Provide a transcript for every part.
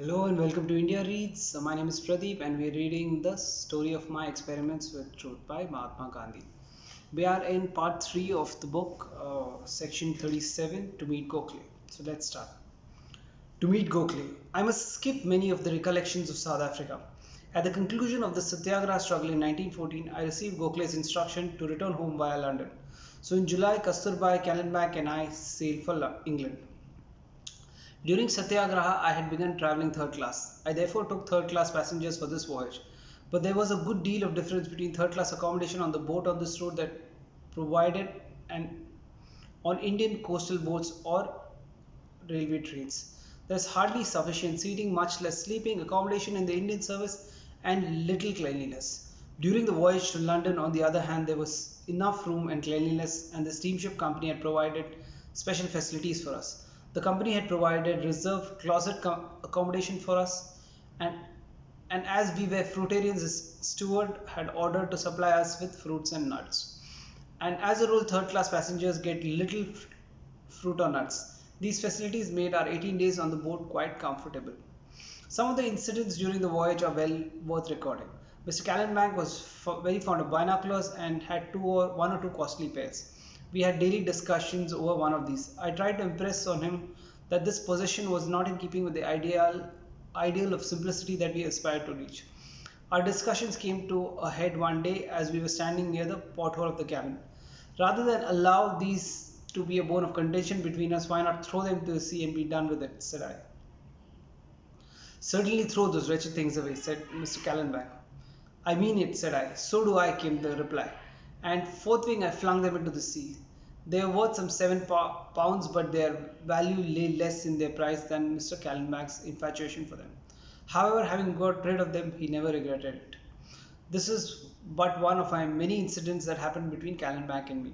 Hello and welcome to India Reads. My name is Pradeep and we're reading The Story of My Experiments with Truth by Mahatma Gandhi. We are in part 3 of the book, section 37, To Meet Gokhale. So let's start. To meet Gokhale, I must skip many of the recollections of South Africa. At the conclusion of the Satyagraha struggle in 1914, I received Gokhale's instruction to return home via London. So in July, Kasturbai, Kallenbach and I sailed for England. During Satyagraha, I had begun travelling third class. I therefore took third class passengers for this voyage. But there was a good deal of difference between third class accommodation on the boat on this route that provided and on Indian coastal boats or railway trains. There is hardly sufficient seating, much less sleeping, accommodation in the Indian service, and little cleanliness. During the voyage to London, on the other hand, there was enough room and cleanliness, and the steamship company had provided special facilities for us. The company had provided reserved closet accommodation for us, and and as we were fruitarians, the steward had ordered to supply us with fruits and nuts. And as a rule, third class passengers get little fruit or nuts. These facilities made our 18 days on the boat quite comfortable. Some of the incidents during the voyage are well worth recording. Mr. Callenbank was very fond of binoculars and had one or two costly pairs. We had daily discussions over one of these. I tried to impress on him that this possession was not in keeping with the ideal of simplicity that we aspired to reach. Our discussions came to a head one day as we were standing near the porthole of the cabin. Rather than allow these to be a bone of contention between us, why not throw them to the sea and be done with it, said I. Certainly throw those wretched things away, said Mr. Callenbach. I mean it, said I. So do I, came the reply. And forthwith I flung them into the sea. They were worth some £7, but their value lay less in their price than Mr. Callenbach's infatuation for them. However, having got rid of them, he never regretted it. This is but one of my many incidents that happened between Callenbach and me.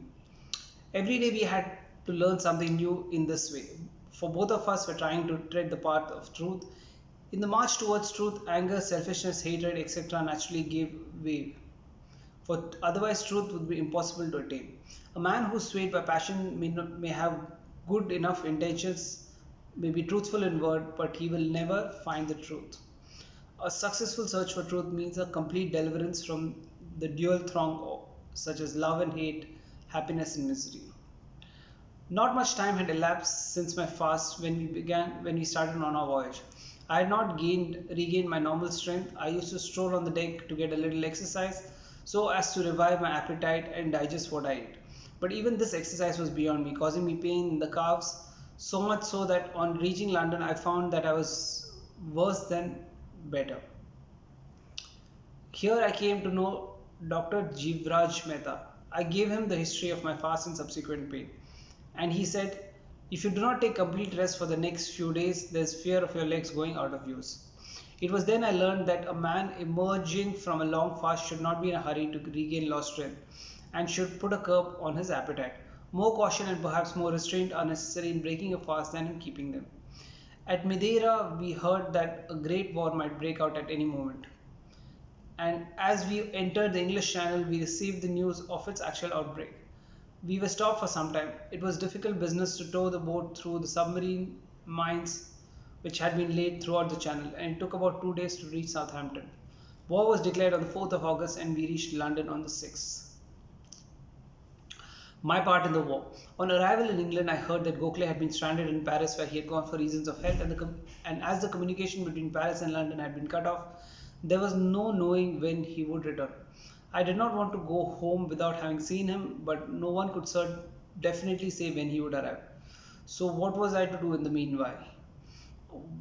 Every day we had to learn something new in this way, for both of us were trying to tread the path of truth. In the march towards truth, anger, selfishness, hatred, etc. naturally gave way, for otherwise truth would be impossible to attain. A man who is swayed by passion may have good enough intentions, may be truthful in word, but he will never find the truth. A successful search for truth means a complete deliverance from the dual throng such as love and hate, happiness and misery. Not much time had elapsed since my fast when we started on our voyage. I had not regained my normal strength. I used to stroll on the deck to get a little exercise so as to revive my appetite and digest what I ate. But even this exercise was beyond me, causing me pain in the calves, so much so that on reaching London I found that I was worse than better. Here I came to know Dr. Jivraj Mehta. I gave him the history of my fast and subsequent pain. And he said, if you do not take complete rest for the next few days, there is fear of your legs going out of use. It was then I learned that a man emerging from a long fast should not be in a hurry to regain lost strength and should put a curb on his appetite. More caution and perhaps more restraint are necessary in breaking a fast than in keeping them. At Madeira, we heard that a great war might break out at any moment. And as we entered the English Channel, we received the news of its actual outbreak. We were stopped for some time. It was difficult business to tow the boat through the submarine mines which had been laid throughout the channel, and it took about 2 days to reach Southampton. War was declared on the 4th of August and we reached London on the 6th. My part in the war. On arrival in England, I heard that Gokhale had been stranded in Paris where he had gone for reasons of health, and as the communication between Paris and London had been cut off, there was no knowing when he would return. I did not want to go home without having seen him, but no one could definitely say when he would arrive. So what was I to do in the meanwhile?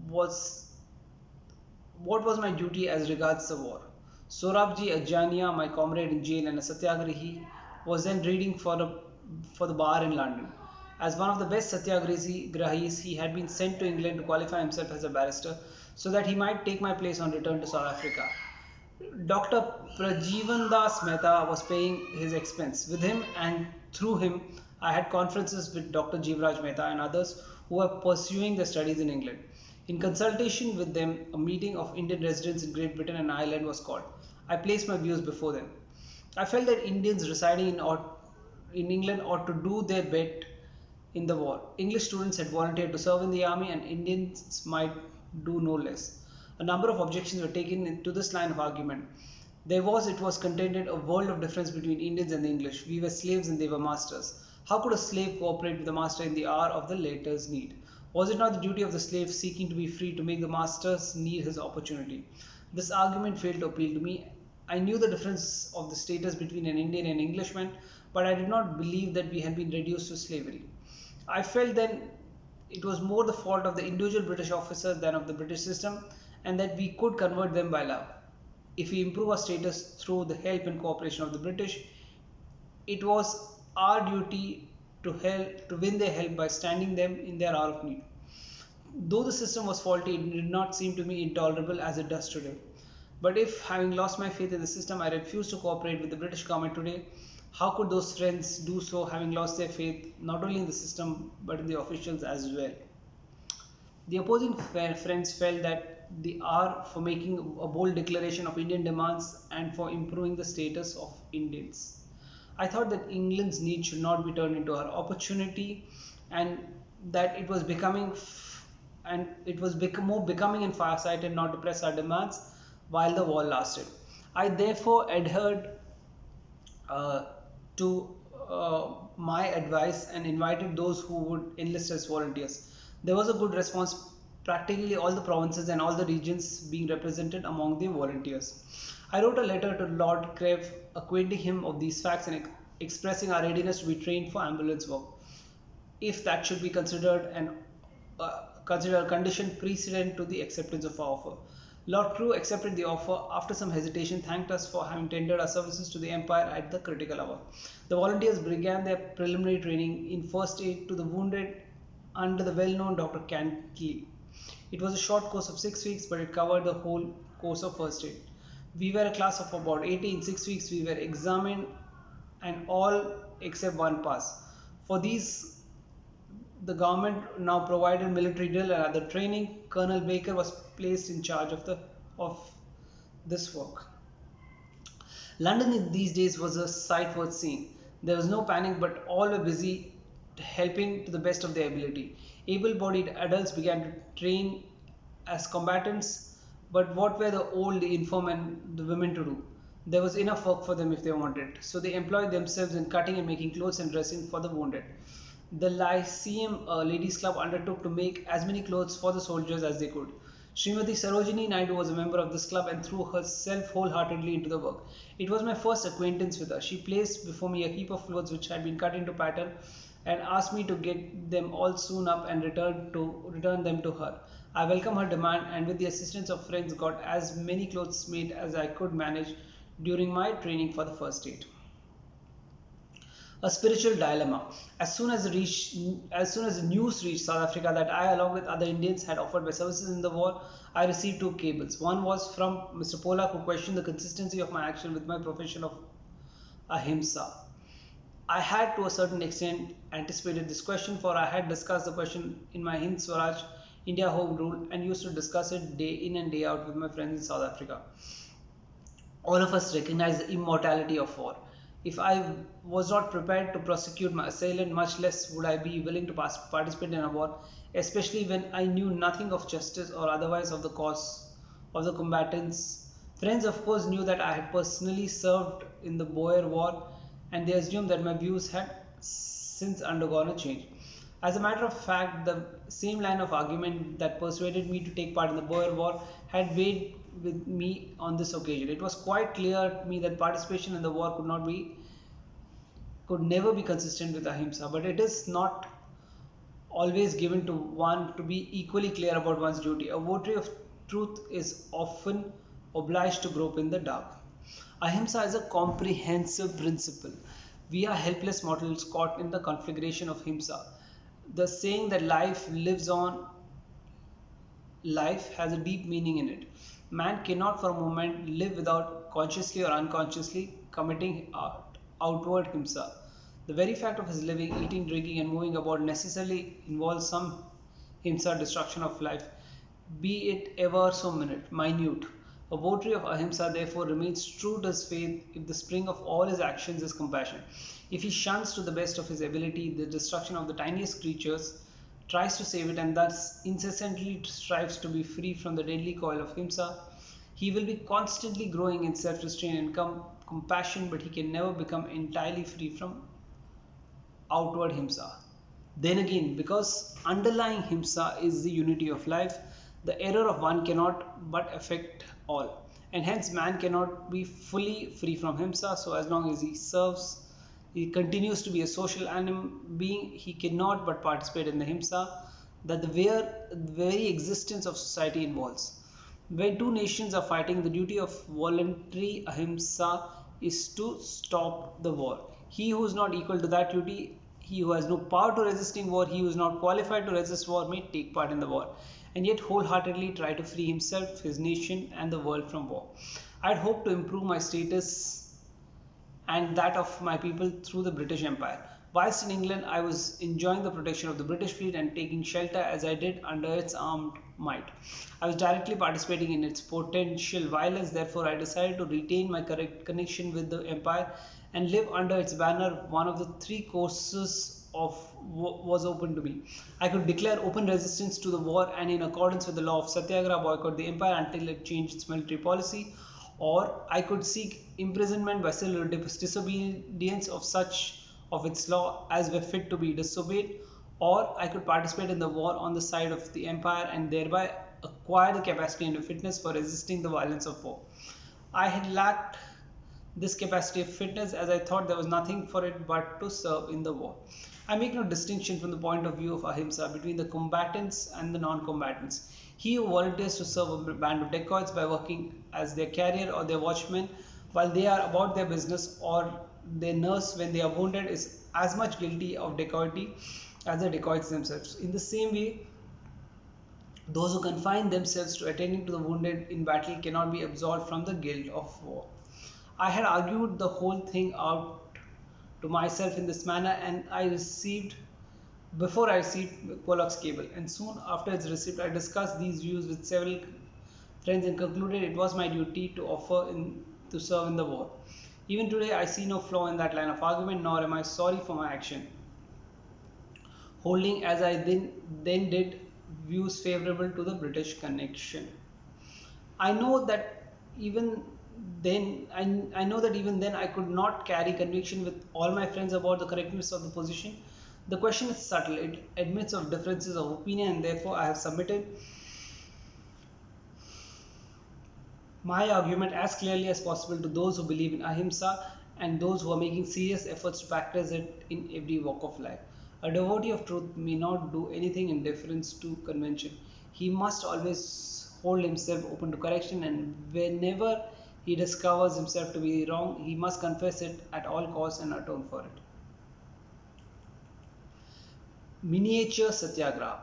Was What was my duty as regards the war? Sorabji Ajania, my comrade in jail and a satyagrahi, was then reading for the bar in London. As one of the best satyagrahis, he had been sent to England to qualify himself as a barrister so that he might take my place on return to South Africa. Dr. Prajivan Das Mehta was paying his expense. With him and through him, I had conferences with Dr. Jivraj Mehta and others who were pursuing their studies in England. In consultation with them, a meeting of Indian residents in Great Britain and Ireland was called. I placed my views before them. I felt that Indians residing in England ought to do their bit in the war. English students had volunteered to serve in the army and Indians might do no less. A number of objections were taken to this line of argument. It was contended, a world of difference between Indians and the English. We were slaves and they were masters. How could a slave cooperate with the master in the hour of the latter's need? Was it not the duty of the slave seeking to be free to make the master's need his opportunity? This argument failed to appeal to me. I knew the difference of the status between an Indian and Englishman, but I did not believe that we had been reduced to slavery. I felt then it was more the fault of the individual British officers than of the British system, and that we could convert them by love. If we improve our status through the help and cooperation of the British, it was our duty to win their help by standing them in their hour of need. Though the system was faulty, it did not seem to me intolerable as it does today. But if, having lost my faith in the system, I refuse to cooperate with the British government today, how could those friends do so, having lost their faith not only in the system but in the officials as well? The opposing friends felt that the hour for making a bold declaration of Indian demands and for improving the status of Indians. I thought that England's need should not be turned into our opportunity, and that it was more becoming and farsighted not to press our demands while the war lasted. I therefore adhered uh, to my advice and invited those who would enlist as volunteers. There was a good response, practically all the provinces and all the regions being represented among the volunteers. I wrote a letter to Lord Creve acquainting him of these facts and expressing our readiness to be trained for ambulance work, if that should be considered a condition precedent to the acceptance of our offer. Lord Crewe accepted the offer after some hesitation, thanked us for having tendered our services to the Empire at the critical hour. The volunteers began their preliminary training in first aid to the wounded under the well-known Dr. Cantley. It was a short course of 6 weeks, but it covered the whole course of first aid. We were a class of about 80. In 6 weeks, we were examined and all except one passed. For these, the government now provided military drill and other training. Colonel Baker was placed in charge of this work. London in these days was a sight worth seeing. There was no panic, but all were busy helping to the best of their ability. Able-bodied adults began to train as combatants, but what were the old, the infirm, and the women to do? There was enough work for them if they wanted, so they employed themselves in cutting and making clothes and dressing for the wounded. The Lyceum Ladies Club undertook to make as many clothes for the soldiers as they could. Srimati Sarojini Naidu was a member of this club and threw herself wholeheartedly into the work. It was my first acquaintance with her. She placed before me a heap of clothes which had been cut into pattern and asked me to get them all sewn up and return them to her. I welcomed her demand, and with the assistance of friends got as many clothes made as I could manage during my training for the first aid. A spiritual dilemma. As soon as the news reached South Africa that I, along with other Indians, had offered my services in the war, I received two cables. One was from Mr. Polak, who questioned the consistency of my action with my profession of ahimsa. I had to a certain extent anticipated this question, for I had discussed the question in my Hind Swaraj India Home Rule and used to discuss it day in and day out with my friends in South Africa. All of us recognize the immortality of war. If I was not prepared to prosecute my assailant, much less would I be willing to participate in a war, especially when I knew nothing of justice or otherwise of the cause of the combatants. Friends, of course, knew that I had personally served in the Boer War, and they assumed that my views had since undergone a change. As a matter of fact, the same line of argument that persuaded me to take part in the Boer War had weighed with me on this occasion. It was quite clear to me that participation in the war could never be consistent with ahimsa, but it is not always given to one to be equally clear about one's duty. A votary of truth is often obliged to grope in the dark. Ahimsa is a comprehensive principle. We are helpless mortals caught in the conflagration of himsa. The saying that life has a deep meaning in it. Man cannot for a moment live without consciously or unconsciously committing outward himsa. The very fact of his living, eating, drinking, and moving about necessarily involves some himsa, destruction of life, be it ever so minute. A votary of ahimsa therefore remains true to his faith if the spring of all his actions is compassion. If he shuns to the best of his ability the destruction of the tiniest creatures, tries to save it, and thus incessantly strives to be free from the deadly coil of himsa. He will be constantly growing in self-restraint and compassion, but he can never become entirely free from outward himsa. Then again, because underlying himsa is the unity of life, the error of one cannot but affect all, and hence man cannot be fully free from himsa. So as long as he continues to be a social being, he cannot but participate in the himsa that the very existence of society involves. When two nations are fighting, the duty of voluntary ahimsa is to stop the war. He who is not equal to that duty, he who has no power to resisting war, he who is not qualified to resist war may take part in the war, and yet wholeheartedly try to free himself, his nation, and the world from war. I'd hope to improve my status and that of my people through the British Empire. Whilst in England, I was enjoying the protection of the British fleet and taking shelter as I did under its armed might. I was directly participating in its potential violence, therefore, I decided to retain my correct connection with the Empire and live under its banner. One of the three courses was open to me. I could declare open resistance to the war and, in accordance with the law of Satyagraha, boycott the Empire until it changed its military policy, or I could seek imprisonment by civil disobedience of such of its law as were fit to be disobeyed, or I could participate in the war on the side of the empire and thereby acquire the capacity and fitness for resisting the violence of war. I had lacked this capacity of fitness as I thought there was nothing for it but to serve in the war. I make no distinction from the point of view of ahimsa between the combatants and the non-combatants. He who volunteers to serve a band of dacoits by working as their carrier or their watchman while they are about their business, or their nurse when they are wounded, is as much guilty of dacoity as the dacoits themselves. In the same way, those who confine themselves to attending to the wounded in battle cannot be absolved from the guilt of war. I had argued the whole thing out to myself in this manner, and before I received Pollock's cable, and soon after its receipt, I discussed these views with several friends and concluded it was my duty to serve in the war. Even today, I see no flaw in that line of argument, nor am I sorry for my action, holding as I then did views favorable to the British connection. I know that even I know that even then I could not carry conviction with all my friends about the correctness of the position. The question is subtle, it admits of differences of opinion, and therefore I have submitted my argument as clearly as possible to those who believe in ahimsa and those who are making serious efforts to practice it in every walk of life. A devotee of truth may not do anything in deference to convention. He must always hold himself open to correction, and whenever he discovers himself to be wrong, he must confess it at all costs and atone for it. Miniature Satyagraha.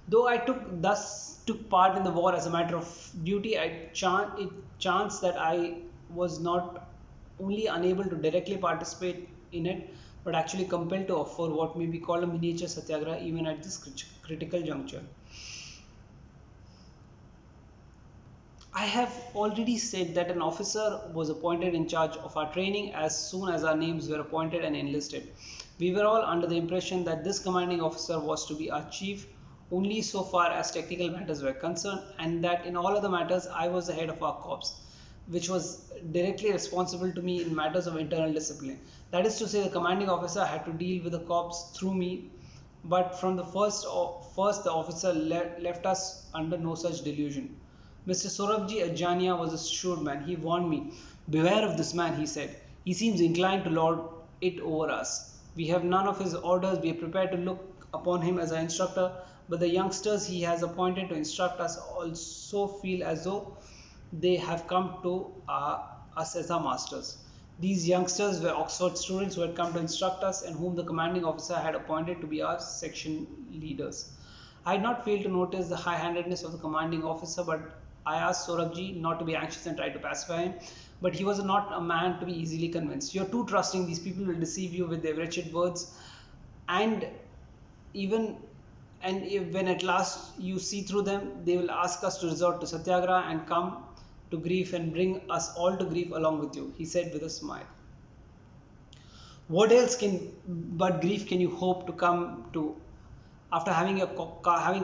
Though I took part in the war as a matter of duty, it chanced that I was not only unable to directly participate in it, but actually compelled to offer what may be called a miniature Satyagraha even at this critical juncture. I have already said that an officer was appointed in charge of our training as soon as our names were appointed and enlisted. We were all under the impression that this commanding officer was to be our chief only so far as technical matters were concerned, and that in all other matters I was the head of our corps, which was directly responsible to me in matters of internal discipline. That is to say, the commanding officer had to deal with the corps through me, but from the first the officer left us under no such delusion. Mr. Sorabji Ajania was a shrewd man. He warned me. "Beware of this man," he said. "He seems inclined to lord it over us. We have none of his orders. We are prepared to look upon him as our instructor, but the youngsters he has appointed to instruct us also feel as though they have come to us as our masters." These youngsters were Oxford students who had come to instruct us and whom the commanding officer had appointed to be our section leaders. I had not failed to notice the high-handedness of the commanding officer, but I asked Sorabji not to be anxious and tried to pacify him, but he was not a man to be easily convinced. "You're too trusting. These people will deceive you with their wretched words, and when at last you see through them, they will ask us to resort to Satyagraha and come to grief and bring us all to grief along with you," he said with a smile. "What else but grief can you hope to come to After having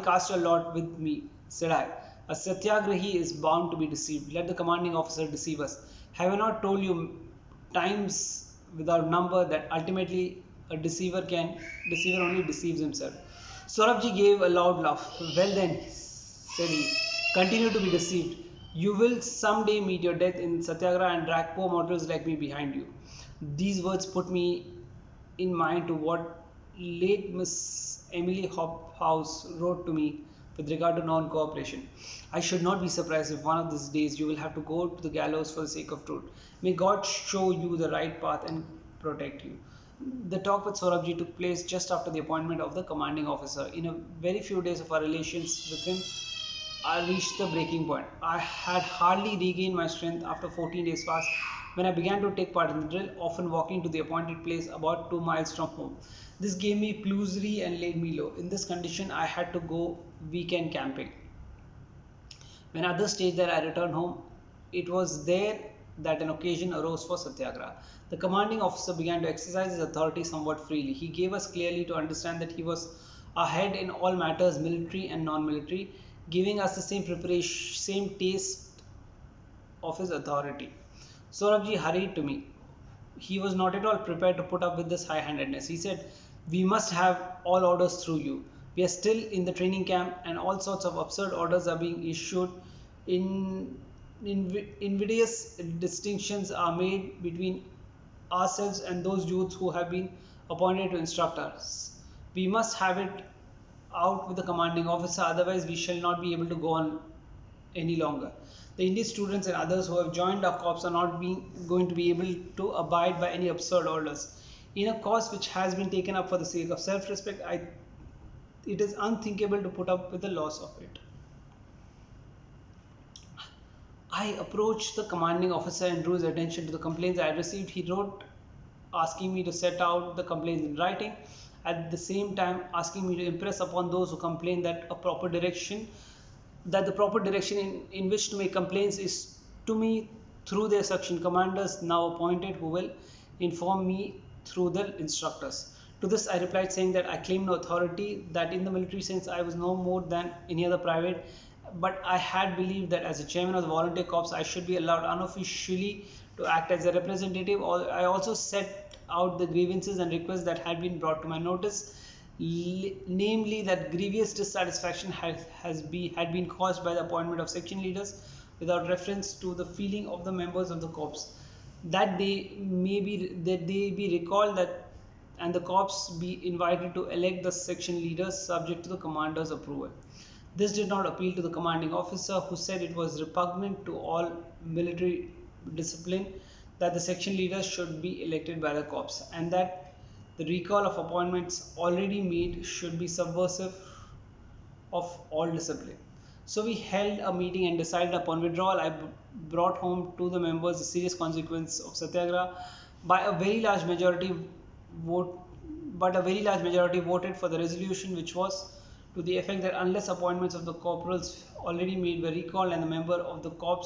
cast a lot with me, said I, a satyagrahi is bound to be deceived. Let the commanding officer deceive us. Have I not told you times without number that ultimately a deceiver only deceives himself? Saurabji gave a loud laugh. Well then, said he, continue to be deceived. You will someday meet your death in Satyagraha and drag poor mortals like me behind you. These words put me in mind to what late Miss Emily Hobhouse wrote to me with regard to non-cooperation. I should not be surprised if one of these days you will have to go to the gallows for the sake of truth. May God show you the right path and protect you. The talk with Saurabji took place just after the appointment of the commanding officer. In a very few days of our relations with him, I reached the breaking point. I had hardly regained my strength after 14 days fast when I began to take part in the drill, often walking to the appointed place about 2 miles from home. This gave me pleurisy and laid me low. In this condition, I had to go weekend camping. When others stayed there, I returned home. It was there that an occasion arose for Satyagraha. The commanding officer began to exercise his authority somewhat freely. He gave us clearly to understand that he was ahead in all matters military and non-military, giving us the same preparation, same taste of his authority. Saurabji hurried to me. He was not at all prepared to put up with this high-handedness. He said, "We must have all orders through you. We are still in the training camp and all sorts of absurd orders are being issued. Invidious distinctions are made between ourselves and those youths who have been appointed to instruct us. We must have it out with the commanding officer, otherwise we shall not be able to go on any longer. The Indian students and others who have joined our corps are not going to be able to abide by any absurd orders. In a cause which has been taken up for the sake of self-respect, it is unthinkable to put up with the loss of it." I approached the commanding officer and drew his attention to the complaints I had received. He wrote asking me to set out the complaints in writing, at the same time asking me to impress upon those who complain that the proper direction in which to make complaints is to me through their section commanders now appointed, who will inform me through the instructors. To this I replied saying that I claim no authority, that in the military sense I was no more than any other private, but I had believed that as a chairman of the volunteer corps I should be allowed unofficially to act as a representative. I also set out the grievances and requests that had been brought to my notice, namely that grievous dissatisfaction had been caused by the appointment of section leaders without reference to the feeling of the members of the corps, that they be recalled, that and the corps be invited to elect the section leaders subject to the commander's approval. This did not appeal to the commanding officer, who said it was repugnant to all military discipline that the section leaders should be elected by the corps, and that the recall of appointments already made should be subversive of all discipline. So we held a meeting and decided upon withdrawal. I brought home to the members the serious consequence of Satyagraha. By a very large majority vote, but a very large majority voted for the resolution, which was to the effect that unless appointments of the corporals already made were recalled and the member of the corps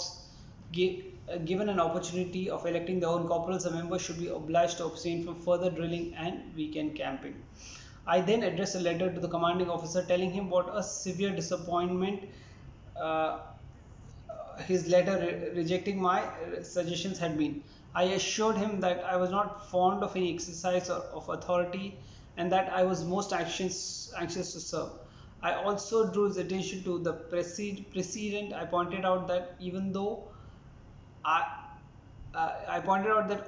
given an opportunity of electing their own corporals, the member should be obliged to abstain from further drilling and weekend camping. I then addressed a letter to the commanding officer telling him what a severe disappointment uh, his letter rejecting my suggestions had been. I assured him that I was not fond of any exercise of authority and that I was most anxious to serve. I also drew his attention to the precedent. I pointed out that I,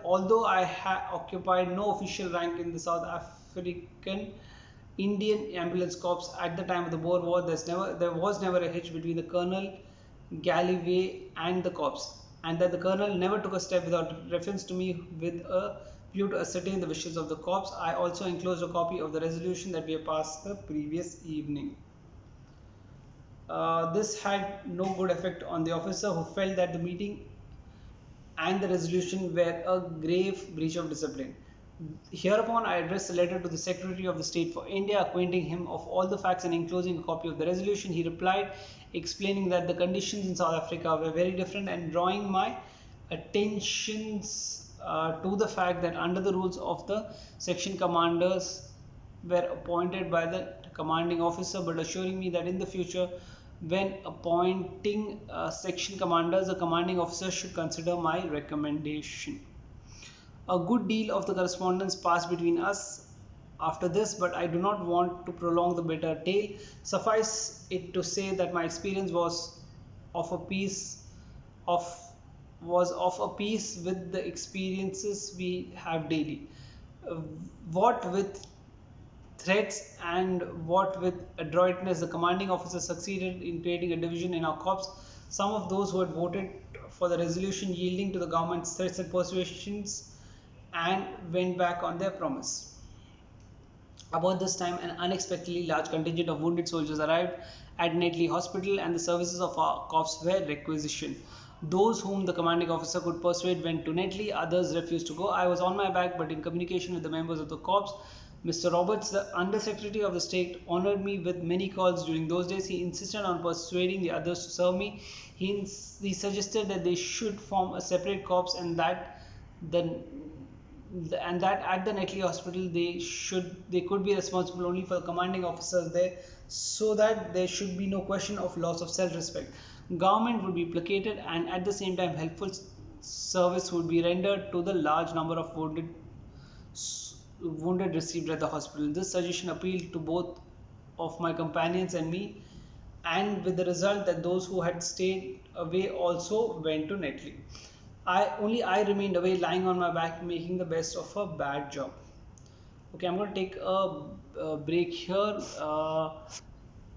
although I occupied no official rank in the South African Indian Ambulance Corps at the time of the Boer War, there was never a hitch between the Colonel Galloway and the corps, and that the Colonel never took a step without reference to me with a view to ascertain the wishes of the corps. I also enclosed a copy of the resolution that we had passed the previous evening. This had no good effect on the officer, who felt that the meeting and the resolution were a grave breach of discipline. Hereupon I addressed a letter to the Secretary of the State for India, acquainting him of all the facts and enclosing a copy of the resolution. He replied, explaining that the conditions in South Africa were very different and drawing my attentions to the fact that under the rules of the section commanders were appointed by the commanding officer, but assuring me that in the future, when appointing section commanders, the commanding officer should consider my recommendation. A good deal of the correspondence passed between us after this, but I do not want to prolong the bitter tale. Suffice it to say that my experience of a piece of was of a piece with the experiences we have daily. Uh, what with threats and what with adroitness the commanding officer succeeded in creating a division in our corps. Some of those who had voted for the resolution yielding to the government's threats and persuasions and went back on their promise. About this time, an unexpectedly large contingent of wounded soldiers arrived at Netley Hospital, and the services of our corps were requisitioned. Those whom the commanding officer could persuade went to Netley, others refused to go. I was on my back, but in communication with the members of the corps. Mr. Roberts, the Under Secretary of the State, honored me with many calls during those days. He insisted on persuading the others to serve me. He suggested that they should form a separate corps and that the at the Netley Hospital they could be responsible only for the commanding officers there, so that there should be no question of loss of self-respect. Government would be placated, and at the same time helpful service would be rendered to the large number of wounded received at the hospital. This suggestion appealed to both of my companions and me, and with the result that those who had stayed away also went to Netley. I remained away, lying on my back, making the best of a bad job. Okay, I'm going to take a break here.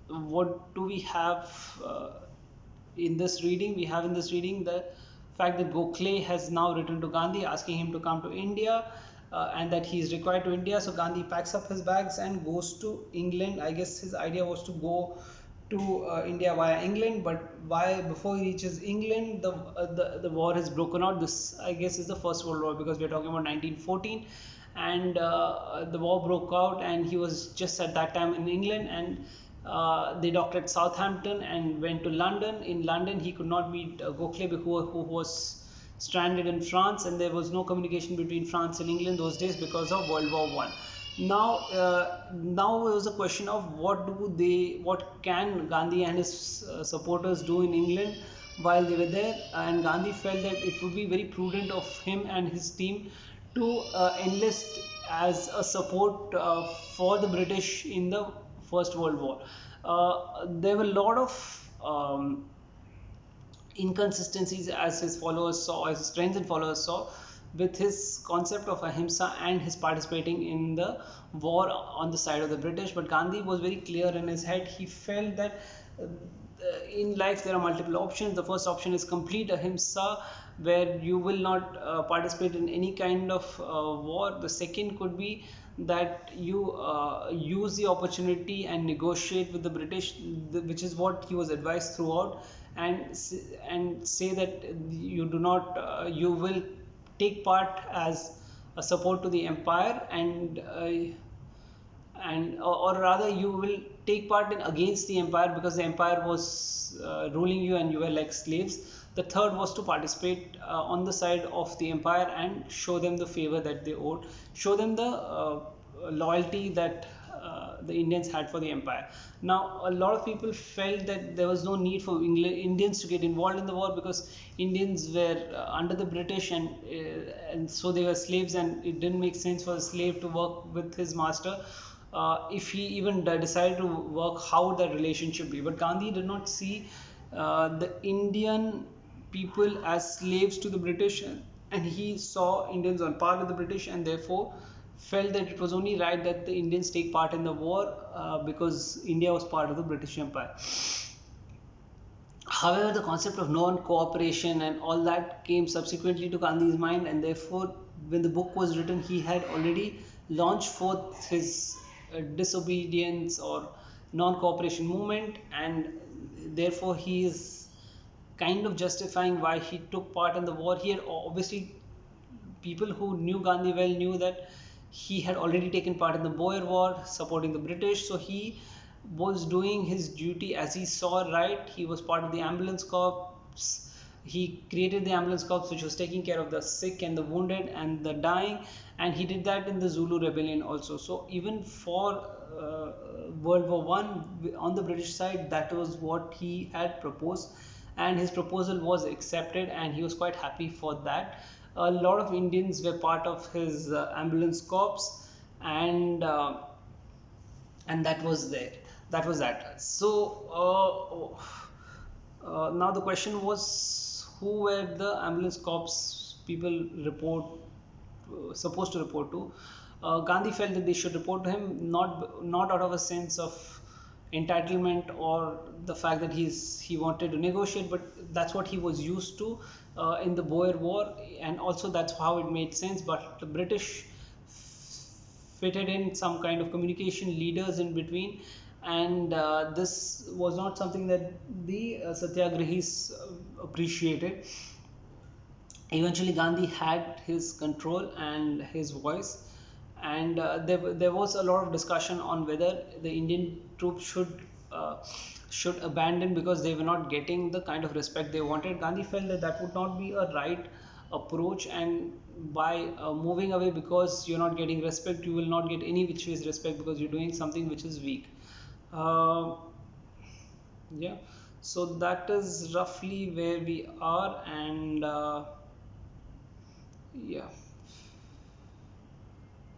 What do we have in this reading? We have in this reading the fact that Gokhale has now written to Gandhi asking him to come to India, and that he is required to India. So Gandhi packs up his bags and goes to England. I guess his idea was to go to India via England, but before he reaches England, the war has broken out. This, I guess, is the First World War, because we are talking about 1914, and the war broke out, and he was just at that time in England, and they docked at Southampton and went to London. In London, he could not meet Gokhale, who was stranded in France, and there was no communication between France and England those days because of World War One. Now it was a question of what can Gandhi and his supporters do in England while they were there, and Gandhi felt that it would be very prudent of him and his team to enlist as a support for the British in the First World War. There were a lot of inconsistencies, as his followers saw, as his friends and followers saw, with his concept of ahimsa and his participating in the war on the side of the British. But Gandhi was very clear in his head. He felt that in life there are multiple options. The first option is complete ahimsa, where you will not participate in any kind of war. The second could be that you use the opportunity and negotiate with the British, which is what he was advised throughout, and say that you do not you will take part as a support to the empire, or rather you will take part in against the empire, because the empire was ruling you and you were like slaves. The third was to participate on the side of the empire and show them the favor that they owed, show them the loyalty that the Indians had for the empire. Now, a lot of people felt that there was no need for Indians to get involved in the war, because Indians were under the British, and so they were slaves, and it didn't make sense for a slave to work with his master. If he even decided to work, how would that relationship be? But Gandhi did not see the Indian people as slaves to the British, and he saw Indians on par with the British, and therefore felt that it was only right that the Indians take part in the war, because India was part of the British Empire. However, the concept of non-cooperation and all that came subsequently to Gandhi's mind, and therefore when the book was written, he had already launched forth his disobedience or non-cooperation movement, and therefore he is kind of justifying why he took part in the war. He had obviously, people who knew Gandhi well knew that he had already taken part in the Boer War, supporting the British, so he was doing his duty as he saw right. He was part of the ambulance corps, he created the ambulance corps which was taking care of the sick and the wounded and the dying, and he did that in the Zulu rebellion also. So even for World War One on the British side, that was what he had proposed, and his proposal was accepted, and he was quite happy for that. A lot of Indians were part of his ambulance corps, and that was there. That was that. So now the question was, who were the ambulance corps people supposed to report to? Gandhi felt that they should report to him, not out of a sense of entitlement or the fact that he wanted to negotiate, but that's what he was used to in the Boer War, and also that's how it made sense. But the British fitted in some kind of communication leaders in between, and this was not something that the Satyagrahis appreciated. Eventually Gandhi had his control and his voice, and there was a lot of discussion on whether the Indian troops should abandon because they were not getting the kind of respect they wanted. Gandhi felt that that would not be a right approach, and by moving away because you're not getting respect, you will not get any which is respect because you're doing something which is weak. Uh, yeah, so that is roughly where we are, and yeah.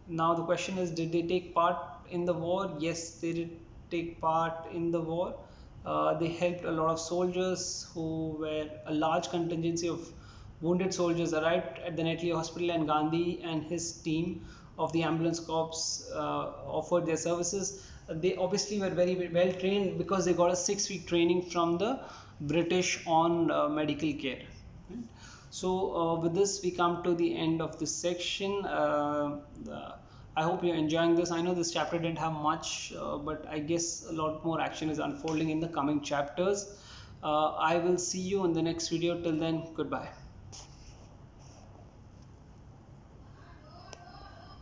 Now the question is, did they take part in the war? Yes, they did take part in the war. They helped a lot of soldiers who were a large contingency of wounded soldiers arrived at the Netley hospital, and Gandhi and his team of the ambulance corps offered their services. They obviously were very well trained because they got a 6-week training from the British on medical care. Right? So with this we come to the end of this section. I hope you're enjoying this. I know this chapter didn't have much, but I guess a lot more action is unfolding in the coming chapters. I will see you in the next video. Till then, goodbye.